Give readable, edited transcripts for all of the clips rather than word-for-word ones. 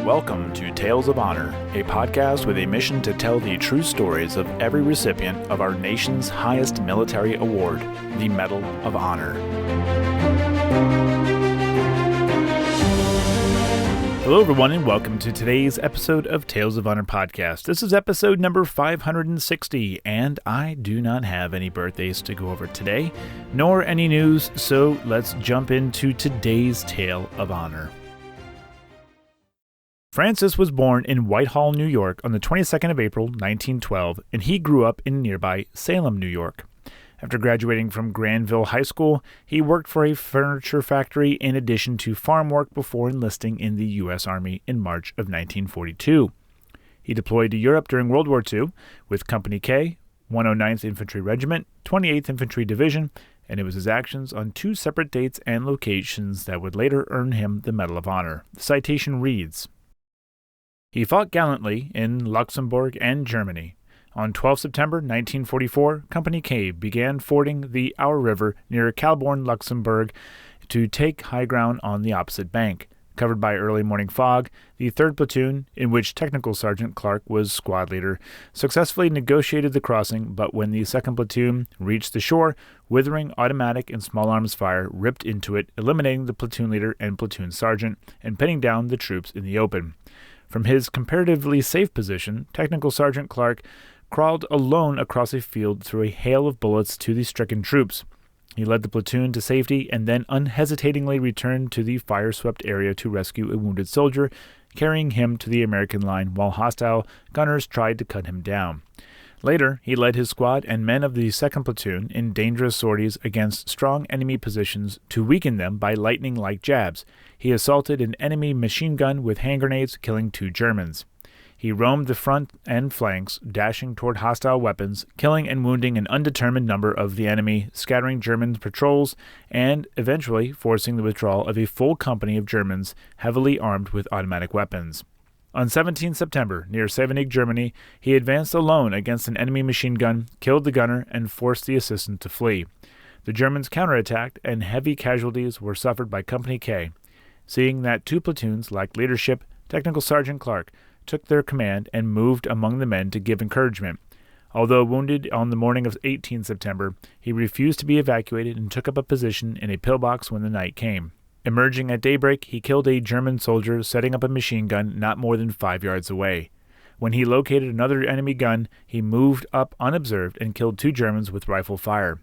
Welcome to Tales of Honor, a podcast with a mission to tell the true stories of every recipient of our nation's highest military award, the Medal of Honor. Hello, everyone, and welcome to today's episode of Tales of Honor podcast. This is episode number 560, and I do not have any birthdays to go over today, nor any news, so let's jump into today's Tale of Honor. Francis was born in Whitehall, New York on the 22nd of April, 1912, and he grew up in nearby Salem, New York. After graduating from Granville High School, he worked for a furniture factory in addition to farm work before enlisting in the U.S. Army in March of 1942. He deployed to Europe during World War II with Company K, 109th Infantry Regiment, 28th Infantry Division, and it was his actions on two separate dates and locations that would later earn him the Medal of Honor. The citation reads, "He fought gallantly in Luxembourg and Germany. On 12 September 1944, Company K began fording the Our River near Calborn, Luxembourg, to take high ground on the opposite bank. Covered by early morning fog, the 3rd Platoon, in which Technical Sergeant Clark was squad leader, successfully negotiated the crossing, but when the 2nd Platoon reached the shore, withering automatic and small arms fire ripped into it, eliminating the platoon leader and platoon sergeant, and pinning down the troops in the open. From his comparatively safe position, Technical Sergeant Clark crawled alone across a field through a hail of bullets to the stricken troops. He led the platoon to safety and then unhesitatingly returned to the fire-swept area to rescue a wounded soldier, carrying him to the American line while hostile gunners tried to cut him down. Later, he led his squad and men of the 2nd Platoon in dangerous sorties against strong enemy positions to weaken them by lightning-like jabs. He assaulted an enemy machine gun with hand grenades, killing 2 Germans. He roamed the front and flanks, dashing toward hostile weapons, killing and wounding an undetermined number of the enemy, scattering German patrols, and eventually forcing the withdrawal of a full company of Germans heavily armed with automatic weapons. On 17 September, near Savigny, Germany, he advanced alone against an enemy machine gun, killed the gunner, and forced the assistant to flee. The Germans counterattacked, and heavy casualties were suffered by Company K. Seeing that 2 platoons lacked leadership, Technical Sergeant Clark took their command and moved among the men to give encouragement. Although wounded on the morning of 18 September, he refused to be evacuated and took up a position in a pillbox when the night came. Emerging at daybreak, he killed a German soldier setting up a machine gun not more than 5 yards away. When he located another enemy gun, he moved up unobserved and killed 2 Germans with rifle fire.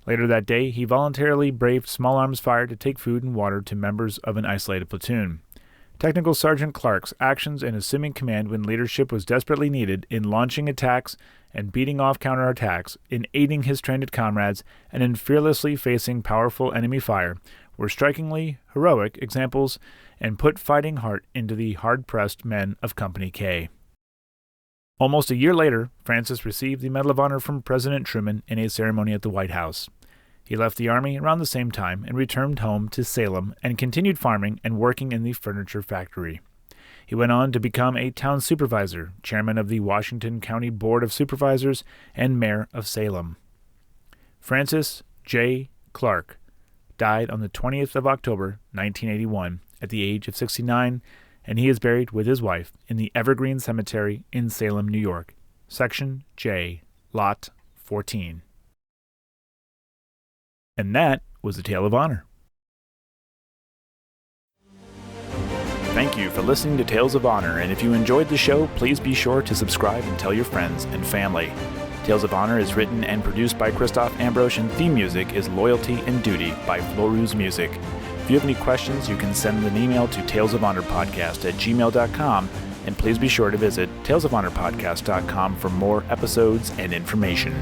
Later that day, he voluntarily braved small arms fire to take food and water to members of an isolated platoon. Technical Sergeant Clark's actions in assuming command when leadership was desperately needed, in launching attacks and beating off counterattacks, in aiding his stranded comrades, and in fearlessly facing powerful enemy fire, were strikingly heroic examples and put fighting heart into the hard-pressed men of Company K. Almost a year later, Francis received the Medal of Honor from President Truman in a ceremony at the White House. He left the Army around the same time and returned home to Salem and continued farming and working in the furniture factory. He went on to become a town supervisor, chairman of the Washington County Board of Supervisors, and mayor of Salem. Francis J. Clark died on the 20th of October, 1981, at the age of 69, and he is buried with his wife in the Evergreen Cemetery in Salem, New York, Section J, Lot 14. And that was the Tale of Honor. Thank you for listening to Tales of Honor, and if you enjoyed the show, please be sure to subscribe and tell your friends and family. Tales of Honor is written and produced by Christoph Ambrosch, and theme music is Loyalty and Duty by Floruz Music. If you have any questions, you can send an email to talesofhonorpodcast@gmail.com, and please be sure to visit talesofhonorpodcast.com for more episodes and information.